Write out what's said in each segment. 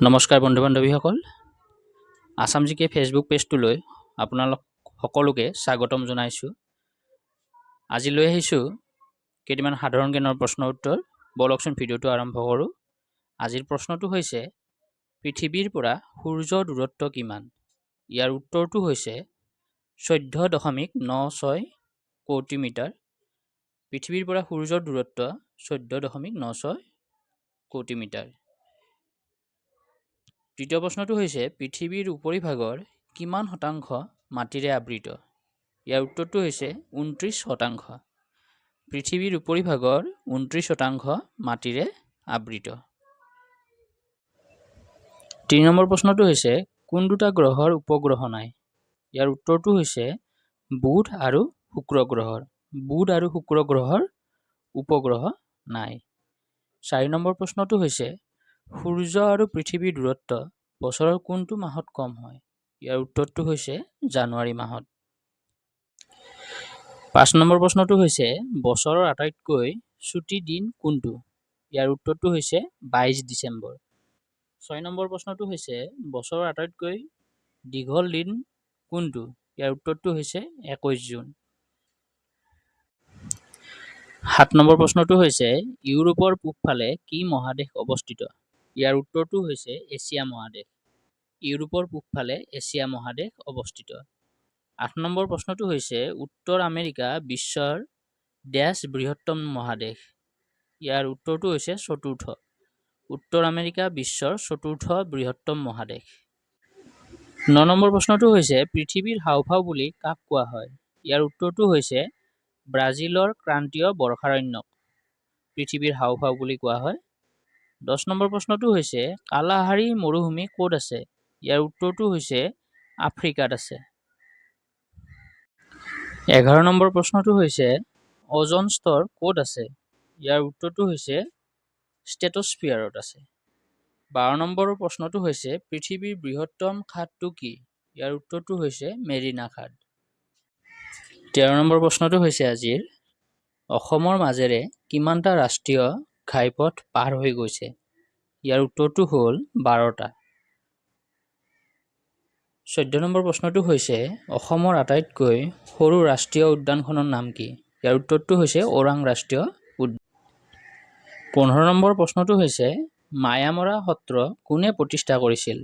নমস্কাৰ বন্ধু বান্ধৱীসকল, আসাম জিকে ফেচবুক পেজটোলৈ আপোনালোক সকলোকে স্বাগতম জনাইছোঁ। আজি লৈ আহিছোঁ কেইটামান সাধাৰণ জ্ঞানৰ প্ৰশ্ন উত্তৰ। বলকচোন ভিডিঅ'টো আৰম্ভ কৰোঁ। আজিৰ প্ৰশ্নটো হৈছে, পৃথিৱীৰ পৰা সূৰ্যৰ দূৰত্ব কিমান? ইয়াৰ উত্তৰটো হৈছে 14.96 কোটি মিটাৰ। পৃথিৱীৰ পৰা সূৰ্যৰ দূৰত্ব 14.96 কোটি মিটাৰ। তৃতীয় প্ৰশ্নটো হৈছে, পৃথিৱীৰ উপৰিভাগৰ কিমান শতাংশ মাটিৰে আবৃত? ইয়াৰ উত্তৰটো হৈছে 29%। পৃথিৱীৰ উপৰিভাগৰ 29% মাটিৰে আবৃত। 3 নম্বৰ প্ৰশ্নটো হৈছে, কোন দুটা গ্ৰহৰ উপগ্ৰহ নাই? ইয়াৰ উত্তৰটো হৈছে বুধ আৰু শুক্ৰ গ্ৰহৰ। বুধ আৰু শুক্ৰ গ্ৰহৰ উপগ্ৰহ নাই। 4 নম্বৰ প্ৰশ্নটো হৈছে, সূৰ্য আৰু পৃথিৱীৰ দূৰত্ব বছৰৰ কোনটো মাহত কম হয়? ইয়াৰ উত্তৰটো হৈছে জানুৱাৰী মাহত। 5 নম্বৰ প্ৰশ্নটো হৈছে, বছৰৰ আটাইতকৈ ছুটি দিন কোনটো? ইয়াৰ উত্তৰটো হৈছে 22 ডিচেম্বৰ। 6 নম্বৰ প্ৰশ্নটো হৈছে, বছৰৰ আটাইতকৈ দীঘল দিন কোনটো? ইয়াৰ উত্তৰটো হৈছে 21 জুন। 7 নম্বৰ প্ৰশ্নটো হৈছে, ইউৰোপৰ পূবফালে কি মহাদেশ অৱস্থিত? ইয়াৰ উত্তৰটো হৈছে এছিয়া মহাদেশ। ইউৰোপৰ পূবফালে এছিয়া মহাদেশ অৱস্থিত। 8 নম্বৰ প্ৰশ্নটো হৈছে, উত্তৰ আমেৰিকা বিশ্বৰ ডেছ বৃহত্তম মহাদেশ? ইয়াৰ উত্তৰটো হৈছে চতুৰ্থ। উত্তৰ আমেৰিকা বিশ্বৰ চতুৰ্থ বৃহত্তম মহাদেশ। 9 নম্বৰ প্ৰশ্নটো হৈছে, পৃথিৱীৰ হাঁওফাঁও বুলি কাক কোৱা হয়? ইয়াৰ উত্তৰটো হৈছে ব্ৰাজিলৰ ক্ৰান্তীয় বৰ্ষাৰণ্যক পৃথিৱীৰ হাঁওফাঁও বুলি কোৱা হয়। 10 নম্বৰ প্ৰশ্নটো হৈছে, কালাহাৰী মৰুভূমি ক'ত আছে? ইয়াৰ উত্তৰটো হৈছে আফ্ৰিকাত আছে। 11 নম্বৰ প্ৰশ্নটো হৈছে, অজন স্তৰ ক'ত আছে? ইয়াৰ উত্তৰটো হৈছে ষ্ট্ৰেটোস্ফিয়াৰত আছে। 12 নম্বৰ প্ৰশ্নটো হৈছে, পৃথিৱীৰ বৃহত্তম খাদটো কি? ইয়াৰ উত্তৰটো হৈছে মেৰিনা খাদ। 13 নম্বৰ প্ৰশ্নটো হৈছে আজিৰ, অসমৰ মাজেৰে কিমানটা ৰাষ্ট্ৰীয় ঘাইপথ পাৰ হৈ গৈছে? ইয়াৰ উত্তৰটো হ'ল 12টা। 14 নম্বৰ প্ৰশ্নটো হৈছে, অসমৰ আটাইতকৈ সৰু ৰাষ্ট্ৰীয় উদ্যানখনৰ নাম কি? ইয়াৰ উত্তৰটো হৈছে ওৰাং ৰাষ্ট্ৰীয় উদ্যান। 15 নম্বৰ প্ৰশ্নটো হৈছে, মায়ামৰা সত্ৰ কোনে প্ৰতিষ্ঠা কৰিছিল?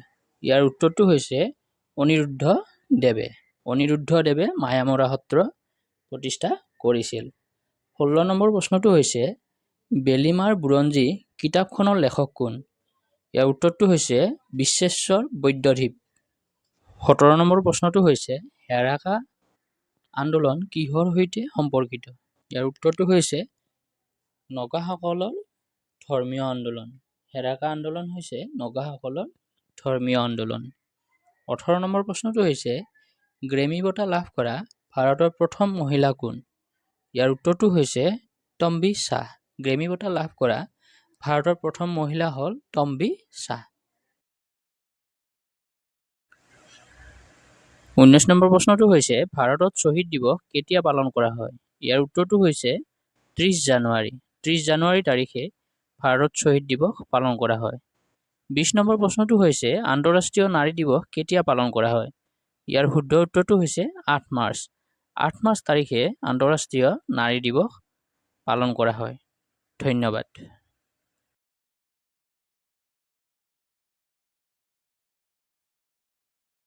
ইয়াৰ উত্তৰটো হৈছে অনিৰুদ্ধ দেৱে। অনিৰুদ্ধ দেৱে মায়ামৰা সত্ৰ প্ৰতিষ্ঠা কৰিছিল। 16 নম্বৰ প্ৰশ্নটো হৈছে, বেলিমাৰ বুৰঞ্জী কিতাপখনৰ লেখক কোন? ইয়াৰ উত্তৰটো হৈছে বিশ্বেশ্বৰ বৈদ্যধীপ। 17 নম্বৰ প্ৰশ্নটো হৈছে, হেৰাকা আন্দোলন কিহৰ সৈতে সম্পৰ্কিত? ইয়াৰ উত্তৰটো হৈছে নগাসকলৰ ধৰ্মীয় আন্দোলন। হেৰাকা আন্দোলন হৈছে নগাসকলৰ ধৰ্মীয় আন্দোলন। 18 নম্বৰ প্ৰশ্নটো হৈছে, গ্ৰেমী বঁটা লাভ কৰা ভাৰতৰ প্ৰথম মহিলা কোন? ইয়াৰ উত্তৰটো হৈছে তম্বী শ্বাহ। গ্ৰেমী বঁটা লাভ কৰা ভাৰতৰ প্ৰথম মহিলা হ'ল তম্বী শ্বাহ। 19 নম্বৰ প্ৰশ্নটো হৈছে, ভাৰতত শ্বহীদ দিৱস কেতিয়া পালন কৰা হয়? ইয়াৰ উত্তৰটো হৈছে 30 জানুৱাৰী। 30 জানুৱাৰী তাৰিখে ভাৰতত শ্বহীদ দিৱস পালন কৰা হয়। 20 নম্বৰ প্ৰশ্নটো হৈছে, আন্তঃৰাষ্ট্ৰীয় নাৰী দিৱস কেতিয়া পালন কৰা হয়? ইয়াৰ শুদ্ধ উত্তৰটো হৈছে 8 মাৰ্চ। 8 মাৰ্চ তাৰিখে আন্তঃৰাষ্ট্ৰীয় নাৰী দিৱস পালন কৰা হয়। ধন্যবাদ।